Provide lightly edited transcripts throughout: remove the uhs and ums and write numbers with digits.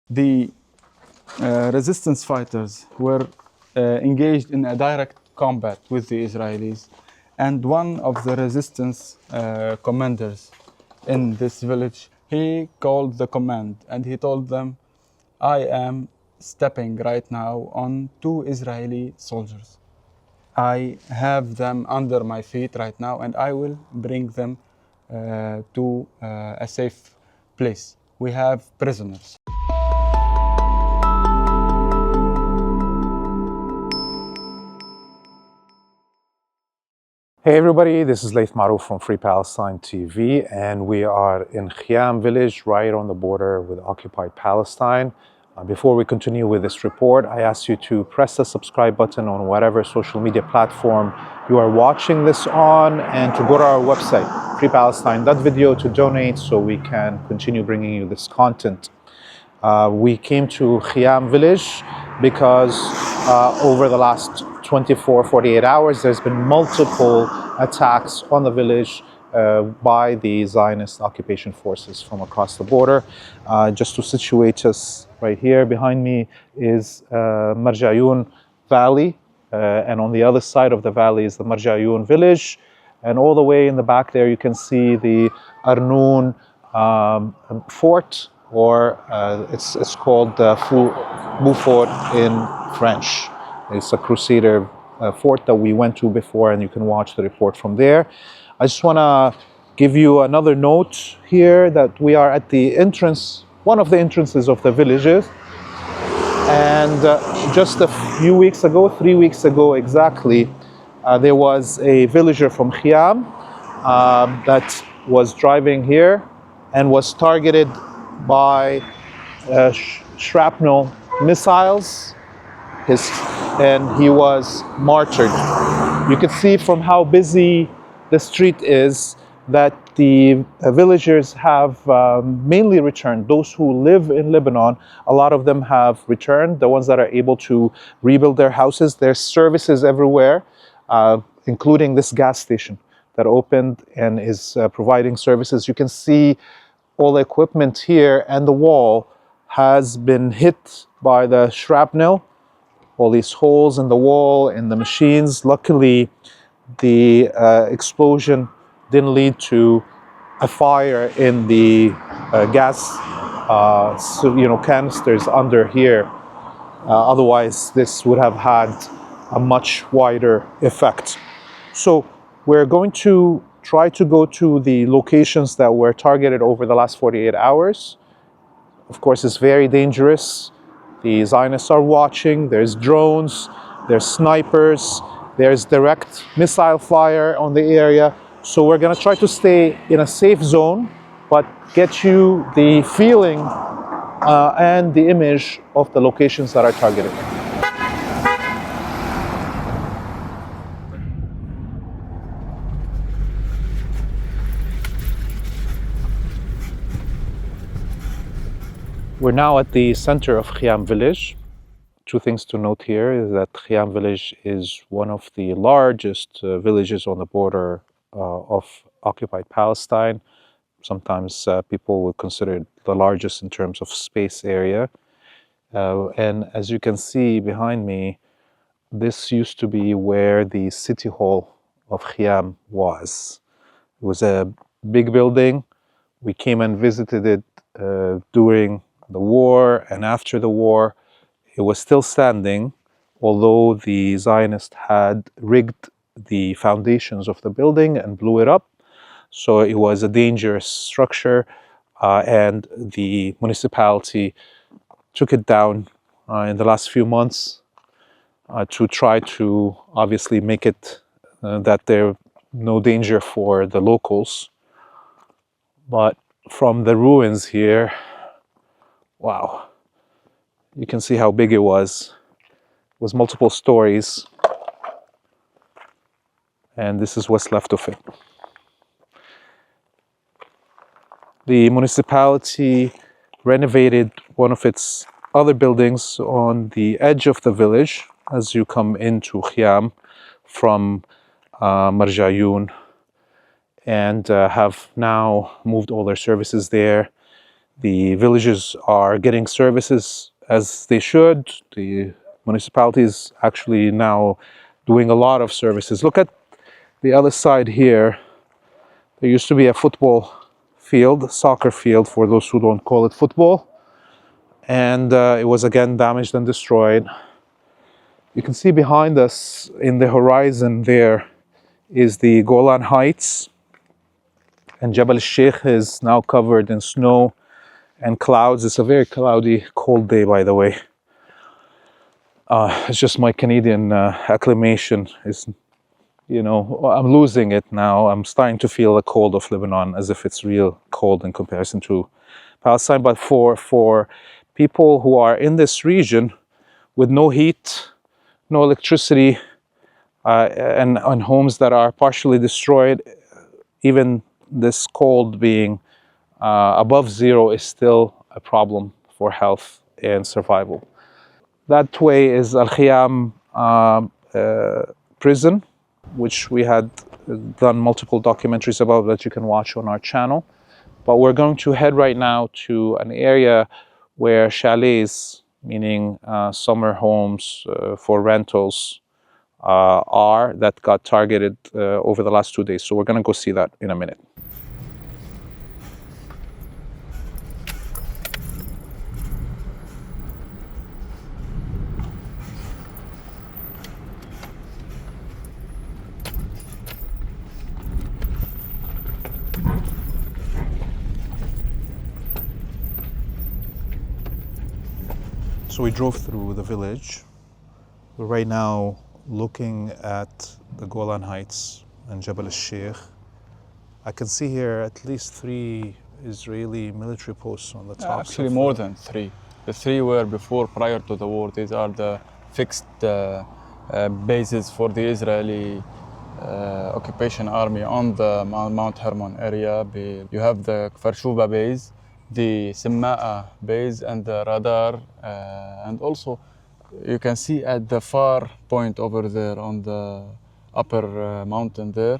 The resistance fighters were engaged in a direct combat with the Israelis, and one of the resistance commanders in this village, he called the command and he told them, I am stepping right now on 2 Israeli soldiers. I have them under my feet right now and I will bring them to a safe place. We have prisoners. Hey everybody, this is Laith Marouf from Free Palestine TV, and we are in al-Khiam village, right on the border with Occupied Palestine. Before we continue with this report, I ask you to press the subscribe button on whatever social media platform you are watching this on, and to go to our website, freepalestine.video, to donate so we can continue bringing you this content. We came to al-Khiam village because over the last 48 hours, there's been multiple attacks on the village by the Zionist occupation forces from across the border. Just to situate us, right here behind me is Marjayun Valley, and on the other side of the valley is the Marjayun village, and all the way in the back there you can see the Arnoun fort, or it's called Beaufort in French. It's a Crusader fort that we went to before, and you can watch the report from there. I just want to give you another note here that we are at the entrance, one of the entrances of the villages. And just a few weeks ago, 3 weeks ago exactly, there was a villager from al-Khiam that was driving here and was targeted by shrapnel missiles, and he was martyred. You can see from how busy the street is that the villagers have mainly returned. Those who live in Lebanon, a lot of them have returned, the ones that are able to rebuild their houses. There's services everywhere, including this gas station that opened and is providing services. You can see all the equipment here, and the wall has been hit by the shrapnel. All these holes in the wall, in the machines. Luckily, the explosion didn't lead to a fire in the gas canisters under here. Otherwise, this would have had a much wider effect. So we're going to try to go to the locations that were targeted over the last 48 hours. Of course, it's very dangerous. The Zionists are watching. There's drones, there's snipers, there's direct missile fire on the area. So we're going to try to stay in a safe zone, but get you the feeling and the image of the locations that are targeted. We're now at the center of al-Khiam village. Two things to note here is that al-Khiam village is one of the largest villages on the border of occupied Palestine. Sometimes people would consider it the largest in terms of space area. And as you can see behind me, this used to be where the city hall of al-Khiam was. It was a big building. We came and visited it during the war, and after the war it was still standing, although the Zionists had rigged the foundations of the building and blew it up. So it was a dangerous structure, and the municipality took it down in the last few months to try to obviously make it that there's no danger for the locals. But from the ruins here, wow, you can see how big it was. It was multiple stories, and this is what's left of it. The municipality renovated one of its other buildings on the edge of the village as you come into al-Khiam from Marjayun, and have now moved all their services there. The villages are getting services as they should. The municipality is actually now doing a lot of services. Look at the other side here. There used to be a football field, soccer field for those who don't call it football. And it was again damaged and destroyed. You can see behind us in the horizon there is the Golan Heights. And Jabal al-Sheikh is now covered in snow and clouds. It's a very cloudy, cold day, by the way. It's just my Canadian acclimation is, you know, I'm losing it now. I'm starting to feel the cold of Lebanon as if it's real cold in comparison to Palestine. But for people who are in this region with no heat, no electricity, and homes that are partially destroyed, even this cold being above zero is still a problem for health and survival. That way is al-Khiam prison, which we had done multiple documentaries about that you can watch on our channel. But we're going to head right now to an area where chalets, meaning summer homes for rentals, are that got targeted over the last 2 days. So we're going to go see that in a minute. So we drove through the village. We're right now looking at the Golan Heights and Jabal al-Sheikh. I can see here at least 3 Israeli military posts on the top. Actually, more than 3. The 3 were before, prior to the war. These are the fixed bases for the Israeli occupation army on the Mount Hermon area. You have the Kfar Shuba base, the Simma'a base, and the radar, and also you can see at the far point over there on the upper mountain there.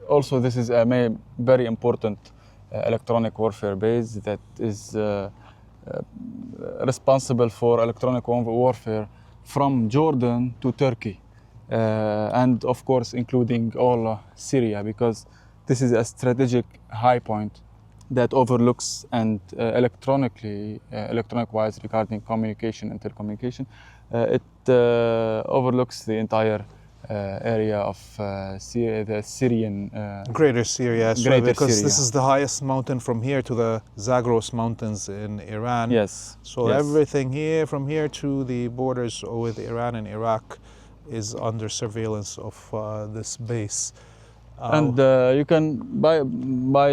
Also, this is a very important electronic warfare base that is responsible for electronic warfare from Jordan to Turkey, and of course including all Syria, because this is a strategic high point that overlooks and electronic-wise regarding communication, intercommunication, it overlooks the entire area of Syria, the Syrian... Greater Syria, because Syria. This is the highest mountain from here to the Zagros Mountains in Iran. Yes. So yes. Everything here, from here to the borders with Iran and Iraq, is under surveillance of this base. And you can, by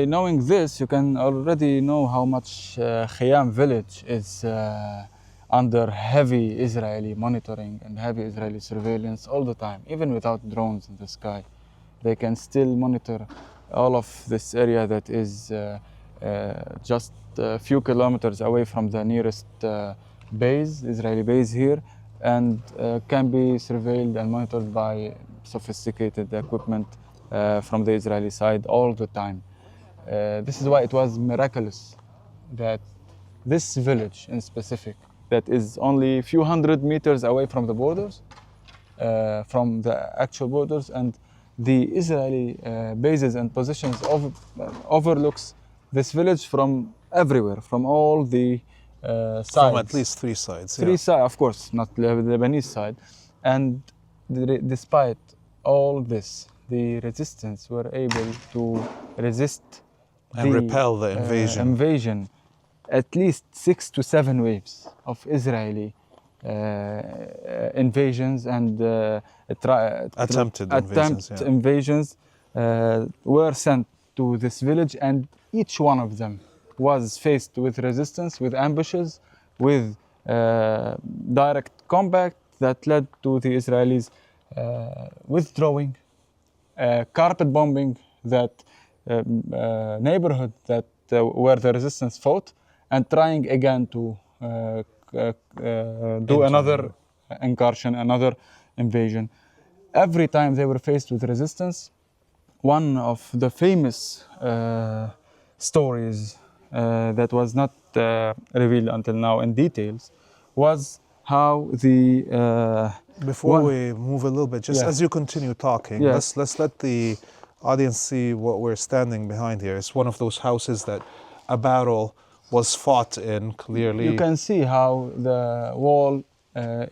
knowing this, you can already know how much al-Khiam village is under heavy Israeli monitoring and heavy Israeli surveillance all the time, even without drones in the sky. They can still monitor all of this area that is just a few kilometers away from the nearest base, Israeli base here, and can be surveilled and monitored by sophisticated equipment from the Israeli side all the time. This is why it was miraculous that this village in specific, that is only a few hundred meters away from the borders, from the actual borders, and the Israeli bases and positions overlooks this village from everywhere, from all the sides. From at least 3 sides. 3 sides, of course, not the Lebanese side. And despite all this, the resistance were able to resist and repel the invasion. At least 6 to 7 waves of Israeli invasions and attempted invasions were sent to this village, and each one of them was faced with resistance, with ambushes, with direct combat that led to the Israelis withdrawing, carpet bombing that neighborhood that where the resistance fought, and trying again to do another incursion, another invasion. Every time they were faced with resistance, one of the famous stories that was not revealed until now in details was how the Before we move a little bit, just Yeah. as you continue talking, Yes. let's let the audience see what we're standing behind here. It's one of those houses that a battle was fought in, clearly. You can see how the wall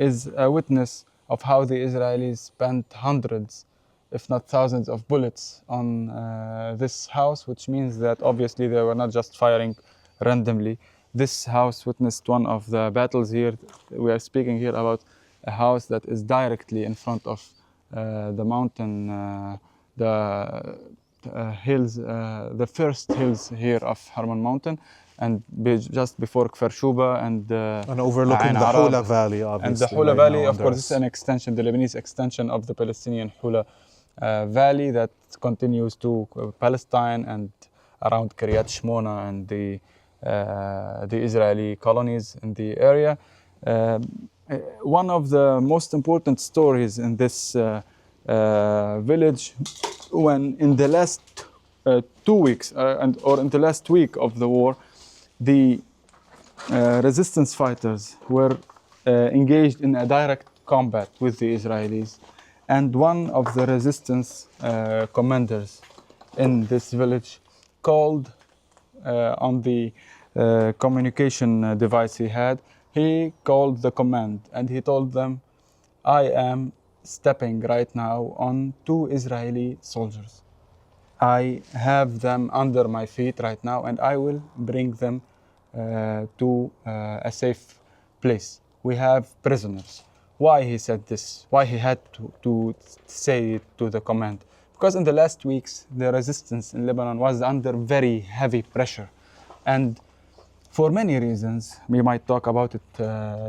is a witness of how the Israelis spent hundreds, if not thousands, of bullets on this house, which means that obviously they were not just firing randomly. This house witnessed one of the battles here. We are speaking here about a house that is directly in front of the mountain, the hills, the first hills here of Hermon Mountain, and just before Kfar Shuba and overlooking Ain the Arab. Hula Valley, obviously. And the Hula right Valley, now of course, under is us. an extension, the Lebanese extension of the Palestinian Hula Valley that continues to Palestine and around Kiryat Shmona and the Israeli colonies in the area. One of the most important stories in this village, when in the last 2 weeks or in the last week of the war, the resistance fighters were engaged in a direct combat with the Israelis, and one of the resistance commanders in this village called on the communication device he called the command and he told them, I am stepping right now on 2 Israeli soldiers. I have them under my feet right now and I will bring them to a safe place. We have prisoners. Why he said this? Why he had to say it to the command? Because in the last weeks, the resistance in Lebanon was under very heavy pressure. And for many reasons, we might talk about it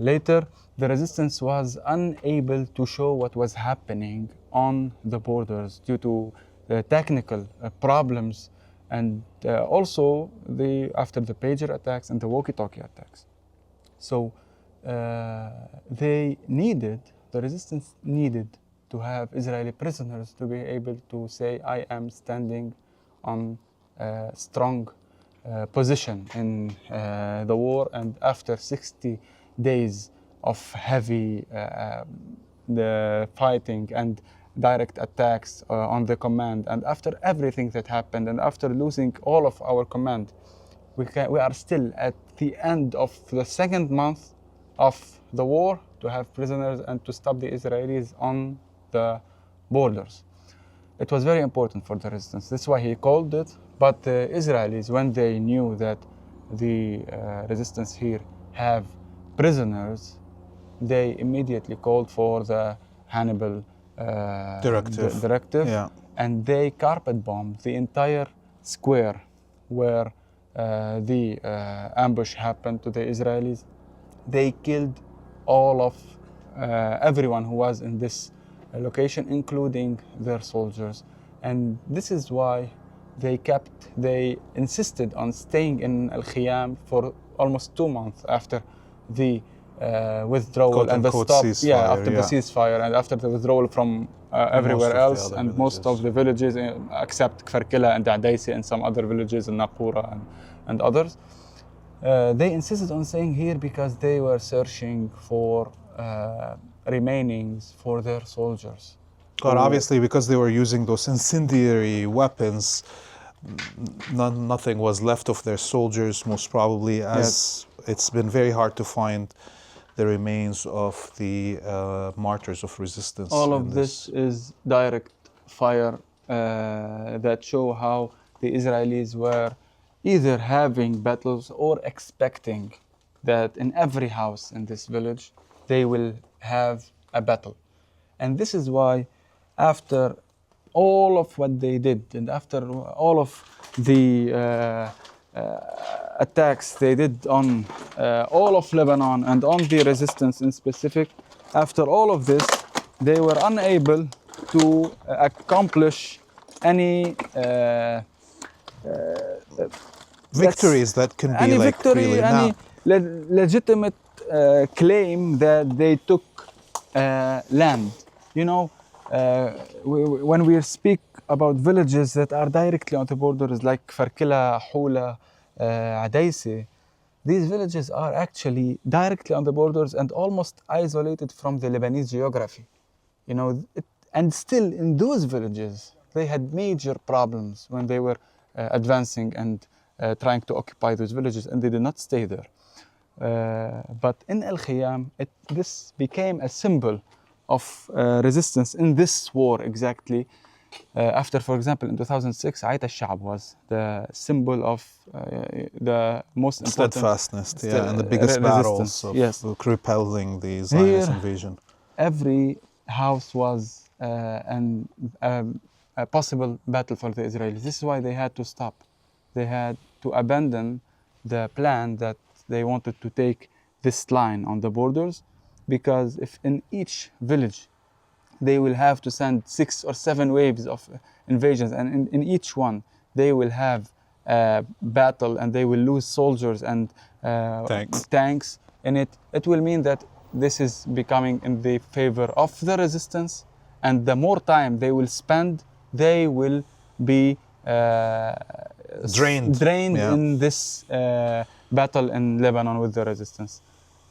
later, the resistance was unable to show what was happening on the borders due to technical problems and also after the pager attacks and the walkie-talkie attacks. So the resistance needed to have Israeli prisoners to be able to say, I am standing on a strong position in the war, and after 60 days of heavy the fighting and direct attacks on the command, and after everything that happened, and after losing all of our command, we are still at the end of the 2nd month of the war to have prisoners and to stop the Israelis on the borders. It was very important for the resistance. That's why he called it. But the Israelis, when they knew that the resistance here have prisoners, they immediately called for the Hannibal directive, Yeah. and they carpet bombed the entire square where the ambush happened to the Israelis. They killed all of everyone who was in this location, including their soldiers. And this is why they insisted on staying in al-Khiam for almost 2 months after the withdrawal and the stop, ceasefire, the ceasefire and after the withdrawal from everywhere else, and most of the villages except Kfar Kila and Adaisi and some other villages in Napura and others. They insisted on staying here because they were searching for remainings for their soldiers. God, obviously, because they were using those incendiary weapons, nothing was left of their soldiers, most probably, as it's been very hard to find the remains of the martyrs of resistance. All of this is direct fire that show how the Israelis were either having battles or expecting that in every house in this village they will have a battle. And this is why after all of what they did and after all of the attacks they did on all of Lebanon and on the resistance in specific, after all of this, they were unable to accomplish any victories that can be any like victory, really any legitimate claim that they took land. You know, when we speak about villages that are directly on the borders like Kfar Kila, Hula, Adaisi, these villages are actually directly on the borders and almost isolated from the Lebanese geography. You know, and still in those villages, they had major problems when they were advancing and trying to occupy those villages, and they did not stay there. But in al-Khiam, this became a symbol of resistance in this war exactly. After, for example, in 2006, Ayat al-Sha'b was the symbol of the most important steadfastness, and the biggest battles of repelling the Zionist invasion. Every house was a possible battle for the Israelis. This is why they had to stop. They had to abandon the plan that they wanted to take this line on the borders, because if in each village they will have to send 6 or 7 waves of invasions, and in each one they will have a battle and they will lose soldiers and tanks in it, it will mean that this is becoming in the favor of the resistance, and the more time they will spend, they will be drained in this battle in Lebanon with the resistance.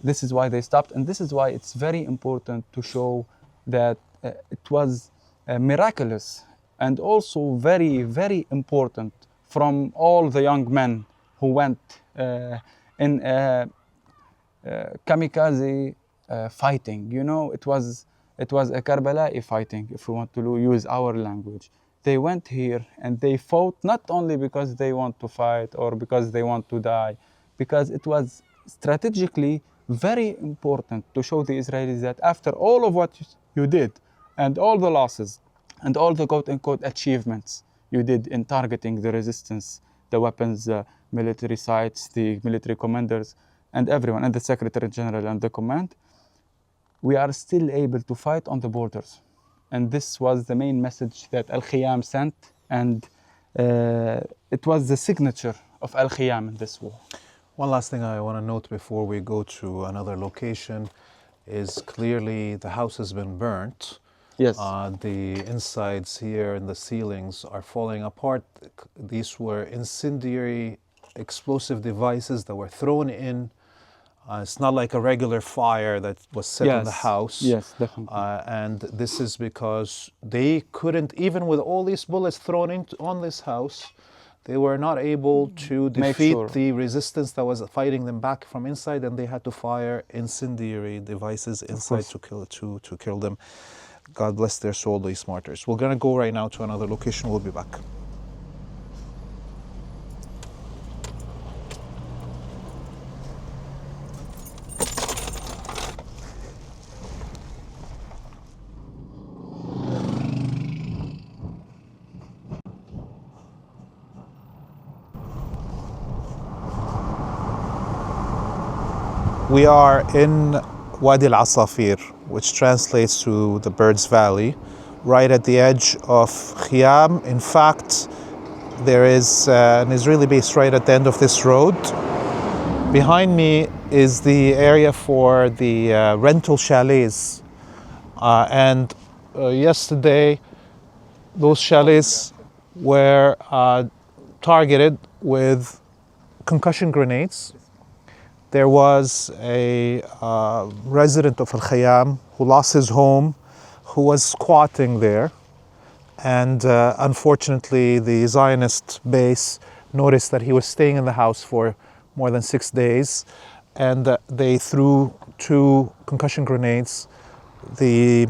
This is why they stopped, and this is why it's very important to show that it was miraculous and also very, very important from all the young men who went in kamikaze fighting. You know, it was a Karbala'i fighting, if we want to use our language. They went here and they fought not only because they want to fight or because they want to die, because it was strategically very important to show the Israelis that after all of what you did and all the losses and all the quote-unquote achievements you did in targeting the resistance, the weapons, the military sites, the military commanders, and everyone, and the Secretary General and the command, we are still able to fight on the borders. And this was the main message that al-Khiam sent, and it was the signature of al-Khiam in this war. One last thing I want to note before we go to another location is clearly the house has been burnt. Yes. The insides here and the ceilings are falling apart. These were incendiary explosive devices that were thrown in. It's not like a regular fire that was set in the house. Yes, definitely. And this is because they couldn't, even with all these bullets thrown on this house, they were not able to defeat the resistance that was fighting them back from inside, and they had to fire incendiary devices inside to kill them. God bless their soul, these martyrs. We're going to go right now to another location. We'll be back. We are in Wadi al-Asafir, which translates to the Bird's Valley, right at the edge of Khiam. In fact, there is an Israeli base right at the end of this road. Behind me is the area for the rental chalets. And yesterday, those chalets were targeted with concussion grenades. There was a resident of al-Khiam who lost his home, who was squatting there. And unfortunately, the Zionist base noticed that he was staying in the house for more than 6 days. And they threw 2 concussion grenades. The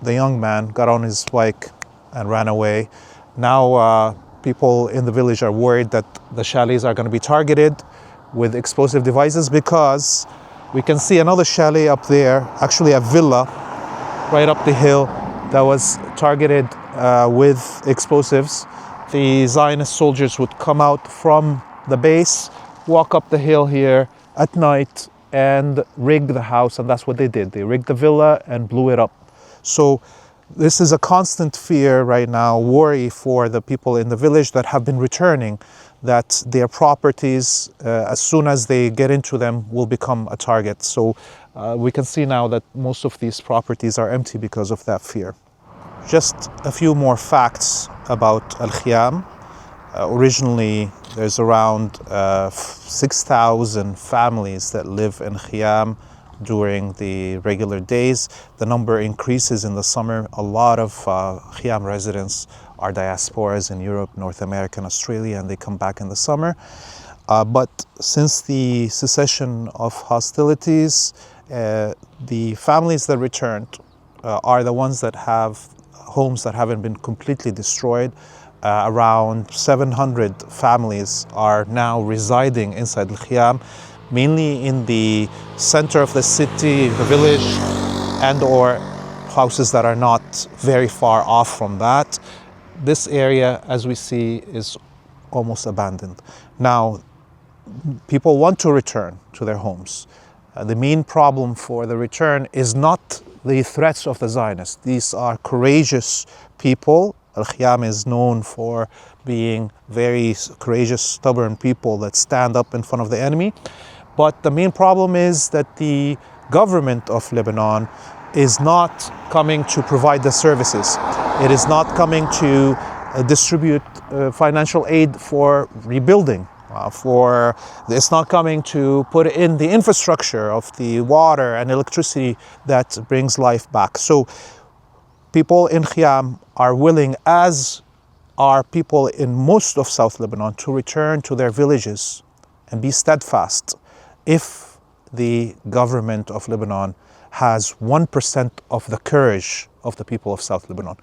young man, got on his bike and ran away. Now people in the village are worried that the chalets are going to be targeted with explosive devices, because we can see another chalet up there, actually a villa right up the hill, that was targeted with explosives. The Zionist soldiers would come out from the base, walk up the hill here at night and rig the house, and that's what they did. They rigged the villa and blew it up. So this is a constant fear right now, worry for the people in the village that have been returning, that their properties, as soon as they get into them, will become a target. So we can see now that most of these properties are empty because of that fear. Just a few more facts about al-Khiam. Originally, there's around 6,000 families that live in al-Khiam during the regular days. The number increases in the summer. A lot of al-Khiam residents are diasporas in Europe, North America, and Australia, and they come back in the summer. But since the cessation of hostilities, the families that returned are the ones that have homes that haven't been completely destroyed. Around 700 families are now residing inside al-Khiam, mainly in the center of the city, the village, and or houses that are not very far off from that. This area, as we see, is almost abandoned. Now, people want to return to their homes. The main problem for the return is not the threats of the Zionists. These are courageous people. Al-Khiam is known for being very courageous, stubborn people that stand up in front of the enemy. But the main problem is that the government of Lebanon is not coming to provide the services. It is not coming to distribute financial aid for rebuilding. It's not coming to put in the infrastructure of the water and electricity that brings life back. So people in al-Khiam are willing, as are people in most of South Lebanon, to return to their villages and be steadfast if the government of Lebanon has 1% of the courage of the people of South Lebanon.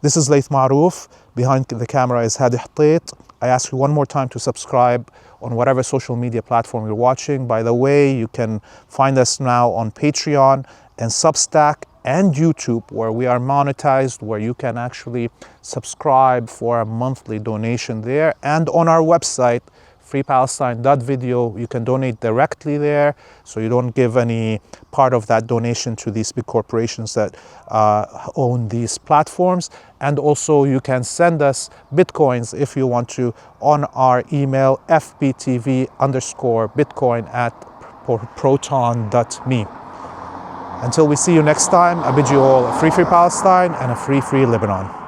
This is Laith Marouf. Behind the camera is Hadi Hotait. I ask you one more time to subscribe on whatever social media platform you're watching. By the way, you can find us now on Patreon and Substack and YouTube, where we are monetized, where you can actually subscribe for a monthly donation there. And on our website, freepalestine.video, you can donate directly there, so you don't give any part of that donation to these big corporations that own these platforms. And also you can send us bitcoins if you want to on our email fbtv_bitcoin@proton.me. Until we see you next time, I bid you all a free Palestine and a free Lebanon.